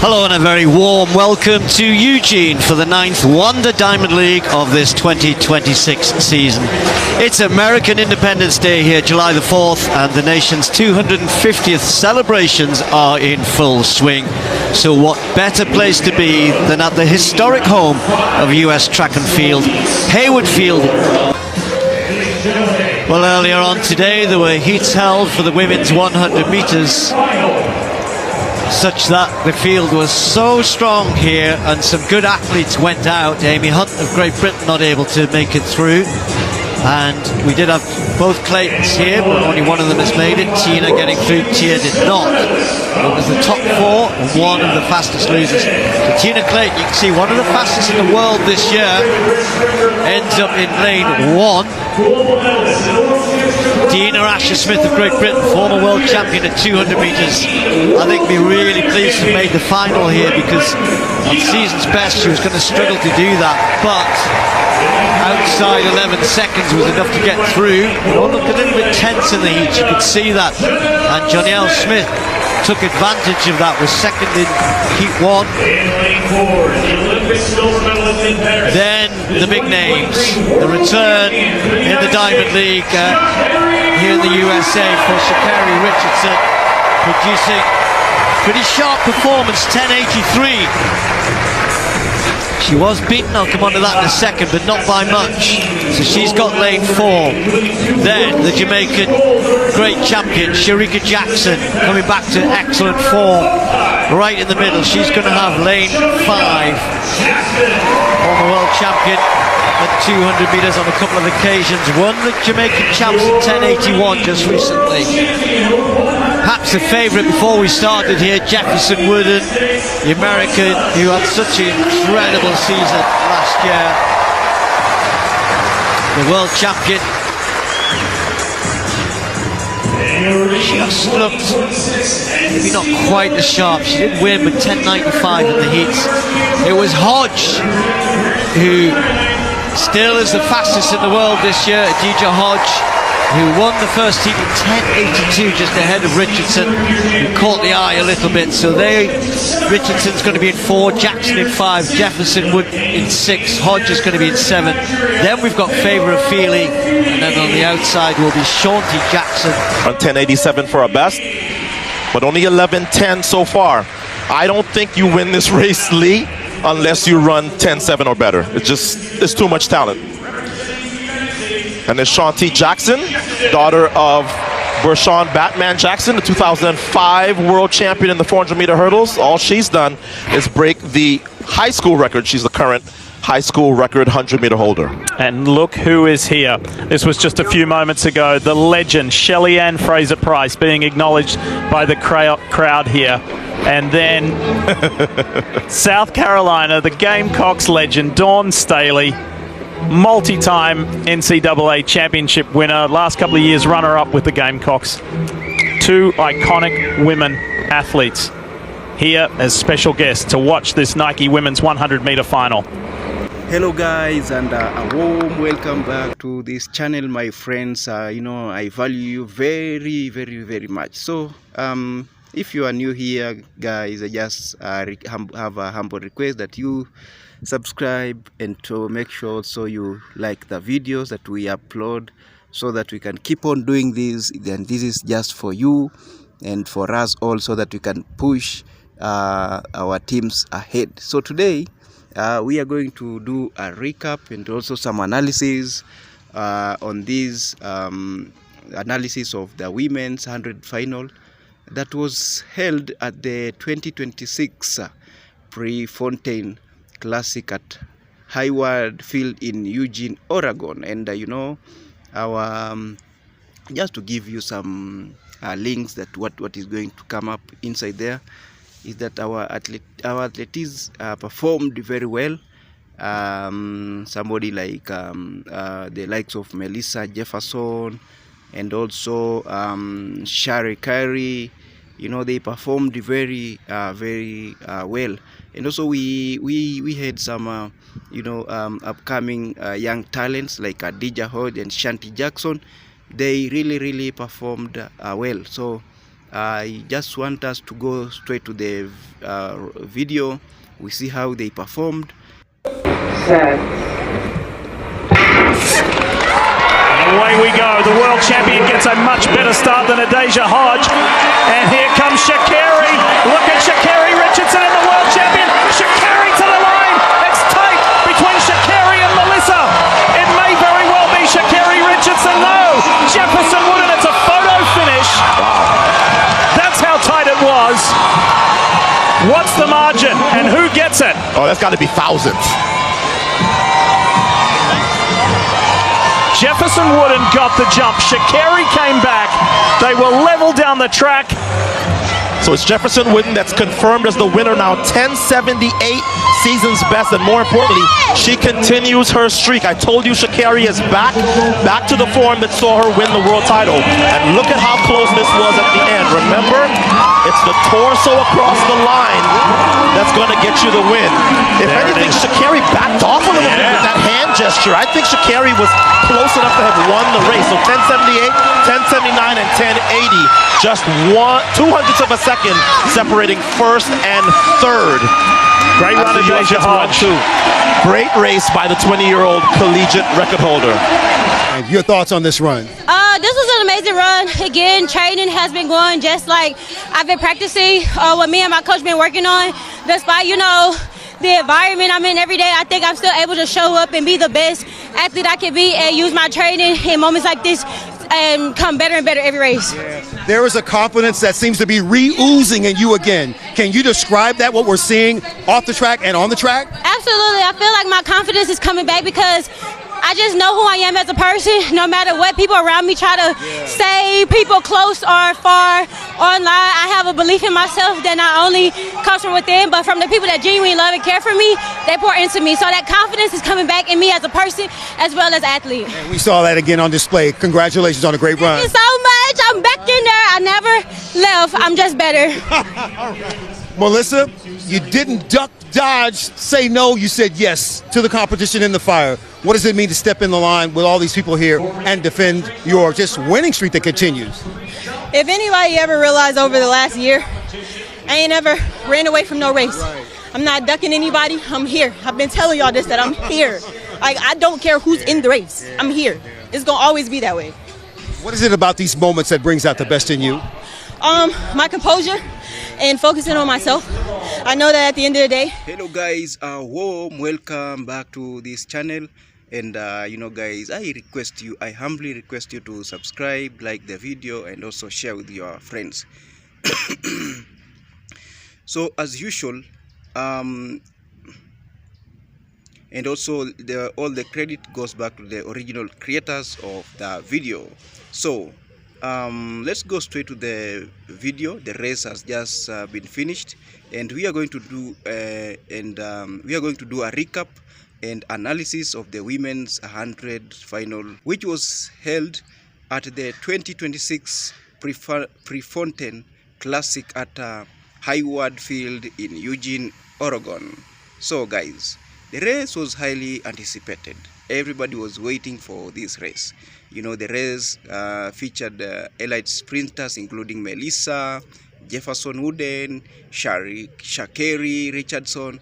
Hello and a very warm welcome to Eugene for the 9th Wonder Diamond League of this 2026 season. It's American Independence Day here, July the 4th, and the nation's 250th celebrations are in full swing. So what better place to be than at the historic home of US track and field, Hayward Field. Well, earlier on today there were heats held for the women's 100 meters, such that the field was so strong here and some good athletes went out. Amy Hunt of Great Britain not able to make it through, and we did have both Claytons here, but only one of them has made it. Tina getting through, Tia did not. It was the top four and one of the fastest losers. So Tina Clayton, you can see one of the fastest in the world this year, ends up in lane 1. Dina Asher-Smith of Great Britain, former world champion at 200 metres. I think we're really pleased to have made the final here, because on season's best she was going to struggle to do that, but outside 11 seconds was enough to get through. It all looked a little bit tense in the heat, you could see that, and Jonelle Smith took advantage of that, was second in heat 1. Then the big names, the return in the Diamond League here in the USA for Sha'Carri Richardson, producing pretty sharp performance, 10.83. She was beaten, I'll come on to that in a second, but not by much. So she's got lane 4. Then the Jamaican great champion, Sha'Carri Jackson, coming back to excellent form. Right in the middle, she's going to have lane 5. Former world champion at 200 metres on a couple of occasions. Won the Jamaican champs at 10.81 just recently. Perhaps the favourite before we started here, Jefferson-Wooden, the American, who had such an incredible season last year. The world champion. Just looked maybe not quite as sharp. She did win, but 10.95 in the heats. It was Hodge who still is the fastest in the world this year, Adija Hodge, who won the first heat in 10.82, just ahead of Richardson, who caught the eye a little bit. So Richardson's going to be in 4, Jackson in 5, Jefferson-Wooden in 6, Hodge is going to be in 7. Then we've got Favour of Feely, and then on the outside will be Shaunti Jackson. On 10.87 for a best, but only 11.10 so far. I don't think you win this race, Lee, unless you run 10.7 or better. It's too much talent. And then Shaunti Jackson, daughter of Vershawn Batman Jackson, the 2005 world champion in the 400-meter hurdles. All she's done is break the high school record. She's the current high school record 100-meter holder. And look who is here. This was just a few moments ago. The legend, Shelly Ann Fraser-Price, being acknowledged by the crowd here. And then South Carolina, the Gamecocks legend, Dawn Staley, multi-time NCAA championship winner, last couple of years runner-up with the Gamecocks. Two iconic women athletes here as special guests to watch this Nike women's 100-meter final. Hello guys, and a warm welcome back to this channel, my friends. I value you very, very, very much. So if you are new here, guys, I just have a humble request that you subscribe and to make sure so you like the videos that we upload, so that we can keep on doing this. And this is just for you and for us all, so that we can push our teams ahead. So today we are going to do a recap and also some analysis on this analysis of the women's 100 final that was held at the 2026 Prefontaine Classic at Hayward Field in Eugene, Oregon. And our just to give you some links that what is going to come up inside there is that our athletes performed very well. Somebody like the likes of Melissa Jefferson and also Sha'Carri, they performed very well. And also we had some upcoming young talents like Adija Hodge and Shaunti Jackson. They really performed well. So I just want us to go straight to the video. We see how they performed. Away we go. The world champion gets a much better start than Adasia Hodge. And here comes Sha'Carri. Look at Sha'Carri Richardson and the world champion. Sha'Carri to the line. It's tight between Sha'Carri and Melissa. It may very well be Sha'Carri Richardson. No. Jefferson-Wooden. It's a photo finish. That's how tight it was. What's the margin and who gets it? Oh, that's got to be thousands. Jefferson-Wooden got the jump. Sha'Carri came back. They were level down the track. So it's Jefferson-Wooden that's confirmed as the winner now. 1078 season's best, and more importantly, she continues her streak. I told you Sha'Carri is back to the form that saw her win the world title. And look at how close this was at the end. Remember, it's the torso across the line that's going to get you the win. If anything, Sha'Carri backed off a little bit with that hand gesture. I think Sha'Carri was close enough to have won the race. So 1078, 1079, and 1080. Just 200ths of a second separating first and third. Great run of Adasia Hodge. Great race by the 20-year-old collegiate record holder. And your thoughts on this run? This was an amazing run. Again, training has been going just like I've been practicing. What me and my coach been working on. Despite, the environment I'm in every day, I think I'm still able to show up and be the best athlete I can be and use my training in moments like this and come better and better every race. There is a confidence that seems to be re-oozing in you again. Can you describe that, what we're seeing off the track and on the track? Absolutely. I feel like my confidence is coming back because I just know who I am as a person. No matter what people around me try to say, people close or far online, I have a belief in myself that not only comes from within, but from the people that genuinely love and care for me, they pour into me. So that confidence is coming back in me as a person as well as athlete. And we saw that again on display. Congratulations on a great run. Thank you so much. I'm back in there. I never left. I'm just better. Melissa, you didn't duck, dodge, say no. You said yes to the competition in the fire. What does it mean to step in the line with all these people here and defend your just winning streak that continues? If anybody ever realized over the last year, I ain't ever ran away from no race. I'm not ducking anybody. I'm here. I've been telling y'all this, that I'm here. I don't care who's in the race. I'm here. It's going to always be that way. What is it about these moments that brings out the best in you? My composure and focusing on myself. I know that at the end of the day. Hello guys, warm welcome back to this channel. And guys, I humbly request you to subscribe, like the video, and also share with your friends. So as usual, and also all the credit goes back to the original creators of the video. So let's go straight to the video. The race has just been finished, and we are going to do a recap and analysis of the women's 100 final, which was held at the 2026 Prefontaine Classic at Hayward Field in Eugene, Oregon. So guys, the race was highly anticipated. Everybody was waiting for this race. The race featured elite sprinters including Melissa, Jefferson-Wooden, Sha'Carri Richardson,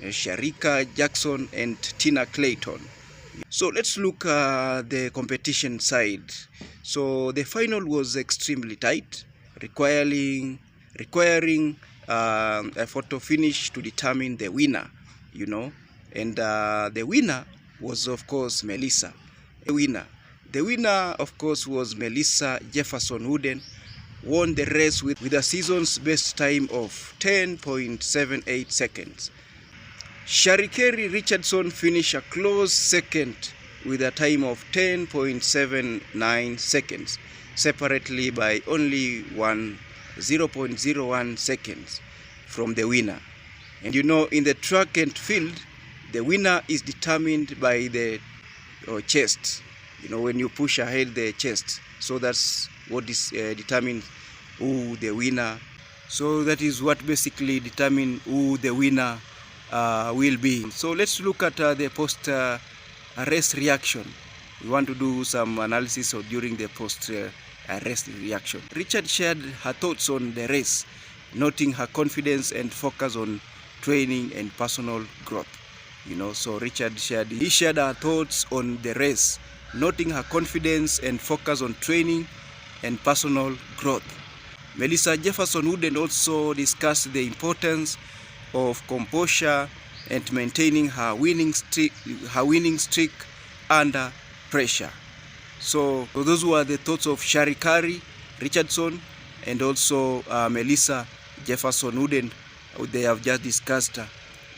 Sharika Jackson, and Tina Clayton. So let's look at the competition side. So the final was extremely tight, requiring a photo finish to determine the winner, and the winner was of course Melissa. The winner of course was Melissa Jefferson-Wooden, won the race with a season's best time of 10.78 seconds. Sha'Carri Richardson finished a close second with a time of 10.79 seconds, separately by only 0.01 seconds from the winner. And in the track and field, the winner is determined by the chest. When you push ahead the chest. So that's what is determines who the winner. So that is what basically determines who the winner will be. So let's look at the post race reaction. We want to do some analysis during the post a race reaction. Richard shared her thoughts on the race, noting her confidence and focus on training and personal growth. So Richard shared her thoughts on the race, noting her confidence and focus on training and personal growth. Melissa Jefferson-Wooden also discussed the importance of composure and maintaining her winning streak under pressure. So those were the thoughts of Sha'Carri Richardson and also Melissa Jefferson-Wooden. They have just discussed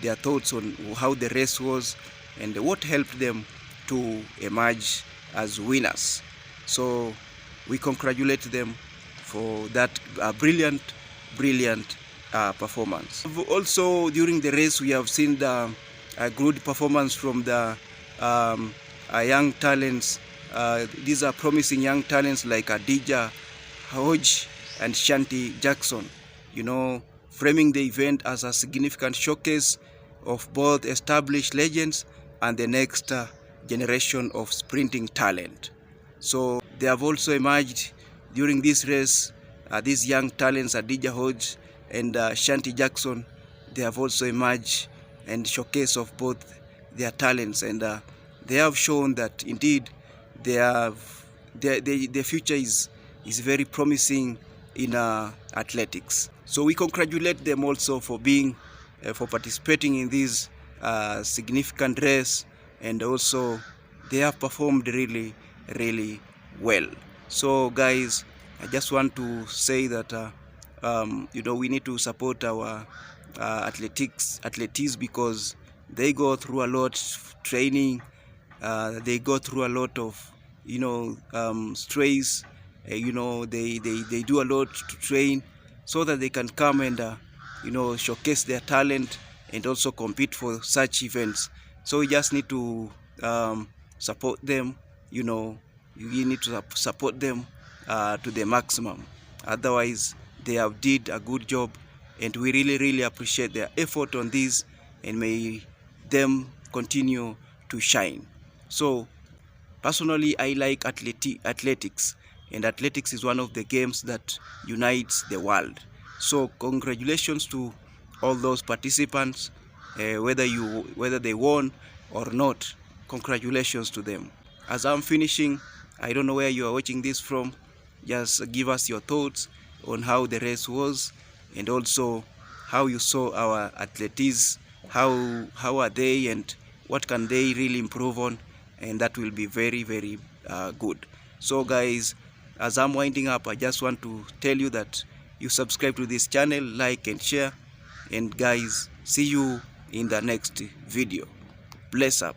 their thoughts on how the race was and what helped them to emerge as winners. So we congratulate them for that brilliant performance. Also during the race we have seen the good performance from the young talents. These are promising young talents like Adija Hodge and Shanti Jackson, framing the event as a significant showcase of both established legends and the next generation of sprinting talent. So they have also emerged during this race, these young talents, Adija Hodge and Shanti Jackson. They have also emerged and showcase of both their talents, and they have shown that indeed their future is very promising in athletics. So we congratulate them also for participating in this significant race, and also they have performed really well. So guys, I just want to say that we need to support our athletes because they go through a lot of training, they go through a lot of stress. They do a lot to train so that they can come and showcase their talent and also compete for such events. So we just need to support them. You need to support them to the maximum. Otherwise, they have did a good job, and we really appreciate their effort on this, and may them continue to shine. So personally, I like athletics, and athletics is one of the games that unites the world. So congratulations to all those participants, whether they won or not. Congratulations to them. As I'm finishing, I don't know where you are watching this from. Just give us your thoughts on how the race was, and also how you saw our athletes. How are they, and what can they really improve on, and that will be very good. So guys, as I'm winding up, I just want to tell you that you subscribe to this channel, like and share, and guys, see you in the next video. Bless up.